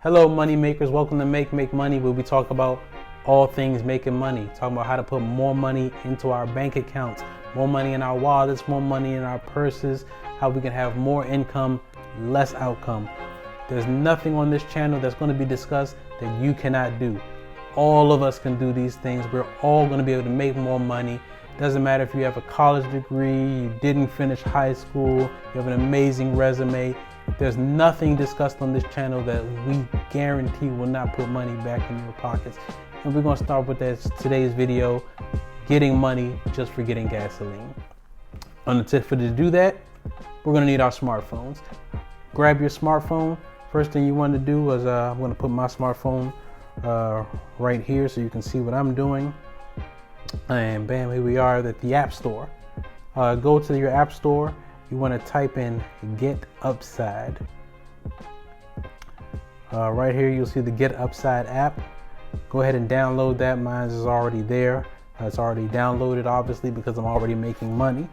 Hello, money makers. Welcome to Make Money, where we talk about all things making money. Talking about how to put more money into our bank accounts, more money in our wallets, more money in our purses, how we can have more income, less outcome. There's nothing on this channel that's going to be discussed that you cannot do. All of us can do these things. We're all going to be able to make more money. Doesn't matter if you have a college degree, you didn't finish high school, you have an amazing resume. There's nothing discussed on this channel that we guarantee will not put money back in your pockets. And we're going to start with today's video, getting money just for getting gasoline. To do that, we're going to need our smartphones. Grab your smartphone. First thing you want to do is I'm going to put my smartphone right here so you can see what I'm doing. And bam, here we are at the App Store. Go to your App Store. You want to type in GetUpside. Right here, you'll see the GetUpside app. Go ahead and download that. Mine is already there. It's already downloaded, obviously, because I'm already making money.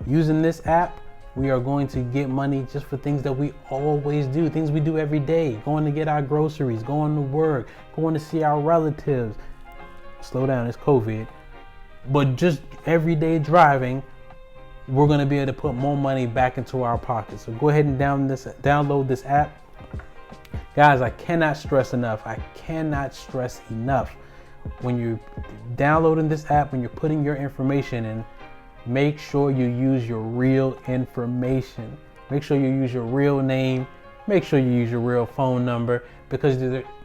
Using this app, we are going to get money just for things that we always do, things we do every day. Going to get our groceries, going to work, going to see our relatives. Slow down, it's COVID. But just everyday driving, we're going to be able to put more money back into our pockets. So go ahead and download this app. Guys, I cannot stress enough. When you're downloading this app, when you're putting your information in, make sure you use your real information. Make sure you use your real name. Make sure you use your real phone number, because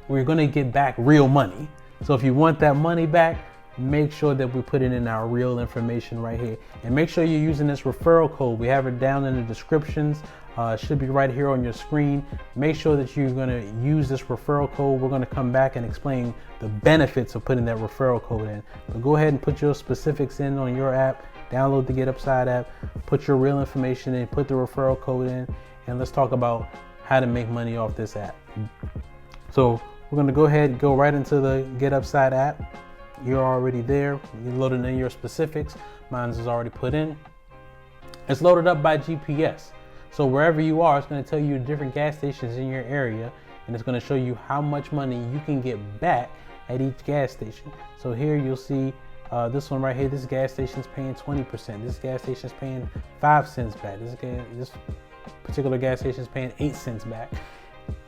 we're going to get back real money. So if you want that money back, make sure that we put it in our real information right here. And make sure you're using this referral code. We have it down in the descriptions. It should be right here on your screen. Make sure that you're going to use this referral code. We're going to come back and explain the benefits of putting that referral code in. But go ahead and put your specifics in on your app. Download the GetUpside app. Put your real information in. Put the referral code in. And let's talk about how to make money off this app. So we're going to go ahead and go right into the GetUpside app. You're already there. You're loading in your specifics. Mine is already put in. It's loaded up by GPS. So wherever you are, it's going to tell you different gas stations in your area, and it's going to show you how much money you can get back at each gas station. So here you'll see this one right here. This gas station is paying 20%. This gas station is paying 5 cents back. This particular gas station is paying 8 cents back.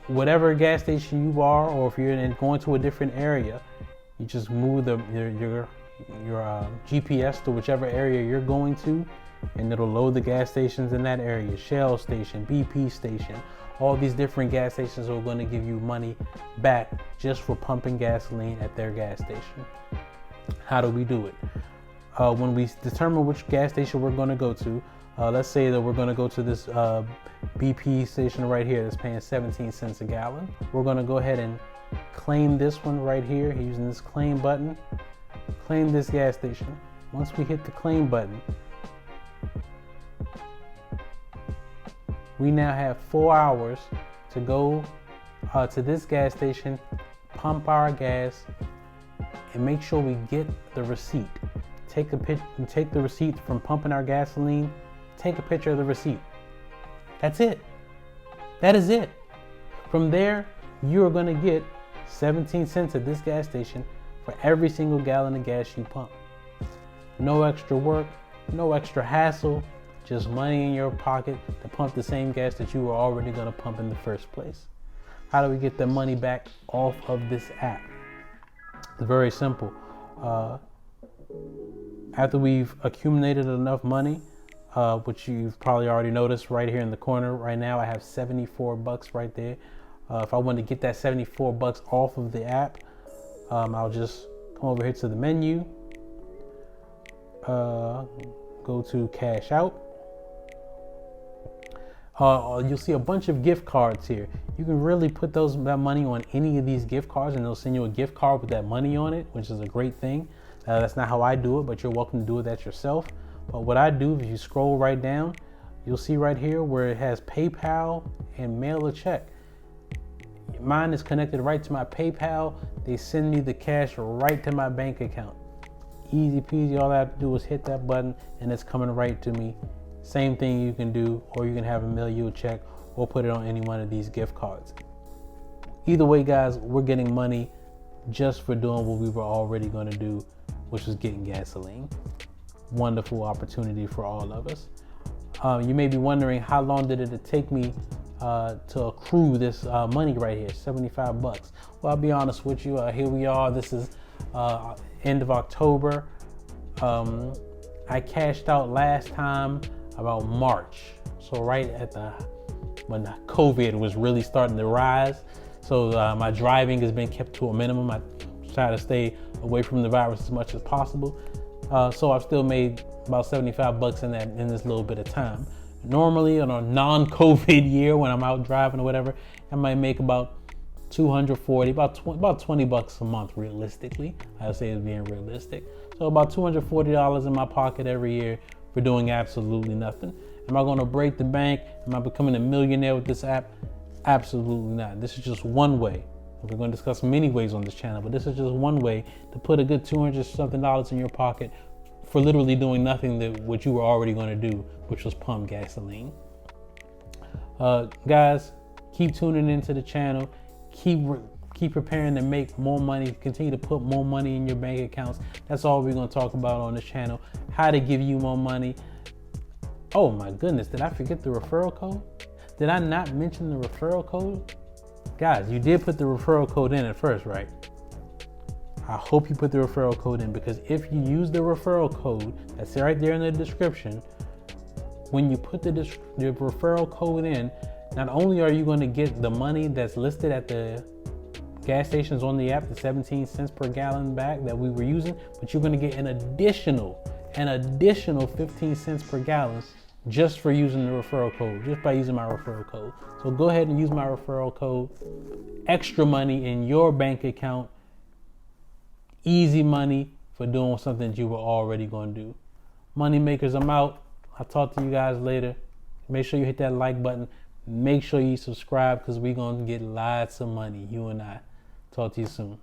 Whatever gas station you are, or if you're going to a different area, you just move your GPS to whichever area you're going to, and it'll load the gas stations in that area. Shell station, BP station, all these different gas stations are going to give you money back just for pumping gasoline at their gas station. How do we do it? When we determine which gas station we're going to go to, let's say that we're going to go to this BP station right here that's paying 17 cents a gallon. We're going to go ahead and claim this one right here using this claim button. Claim this gas station. Once we hit the claim button, we now have 4 hours to go to this gas station, pump our gas, and make sure we get the receipt. Take the receipt from pumping our gasoline. Take a picture of the receipt. That's it. That is it. From there, you are going to get 17 cents at this gas station for every single gallon of gas you pump. No extra work, no extra hassle, just money in your pocket to pump the same gas that you were already going to pump in the first place. How do we get the money back off of this app? It's very simple. After we've accumulated enough money, which you've probably already noticed right here in the corner right now, I have 74 bucks right there. If I want to get that 74 bucks off of the app, I'll just come over here to the menu, go to cash out. You'll see a bunch of gift cards here. You can really put that money on any of these gift cards, and they'll send you a gift card with that money on it, which is a great thing. That's not how I do it, but you're welcome to do that yourself. But what I do, if you scroll right down, you'll see right here where it has PayPal and mail a check. Mine is connected right to my PayPal. They send me the cash right to my bank account. Easy peasy. All I have to do is hit that button and it's coming right to me. Same thing you can do, or you can have them mail you a check or put it on any one of these gift cards. Either way, guys, we're getting money just for doing what we were already going to do, which was getting gasoline. Wonderful opportunity for all of us. You may be wondering, how long did it take me to accrue this money right here, 75 bucks? Well, I'll be honest with you. Here we are. This is end of October. I cashed out last time about March. So right at when the COVID was really starting to rise. So my driving has been kept to a minimum. I try to stay away from the virus as much as possible. So I've still made about 75 bucks in this little bit of time. Normally on a non-COVID year, when I'm out driving or whatever, I might make about 240, about 20 bucks a month realistically. I say it's being realistic. So about $240 in my pocket every year for doing absolutely nothing. Am I going to break the bank? Am I becoming a millionaire with this app? Absolutely not. This is just one way. We're going to discuss many ways on this channel, but this is just one way to put a good $200 something in your pocket for literally doing nothing that what you were already going to do, which was pump gasoline. Guys, keep tuning into the channel. Keep preparing to make more money. Continue to put more money in your bank accounts. That's all we're going to talk about on this channel. How to give you more money. Oh my goodness, did I forget the referral code? Did I not mention the referral code? Guys, you did put the referral code in at first, right? I hope you put the referral code in, because if you use the referral code that's right there in the description, when you put the referral code in, not only are you going to get the money that's listed at the gas stations on the app, the 17 cents per gallon bag that we were using, but you're going to get an additional 15 cents per gallon just for using the referral code, just by using my referral code. So go ahead and use my referral code. Extra money in your bank account. Easy money for doing something that you were already going to do. Money makers, I'm out. I'll talk to you guys later. Make sure you hit that like button. Make sure you subscribe, because we're going to get lots of money, you and I. Talk to you soon.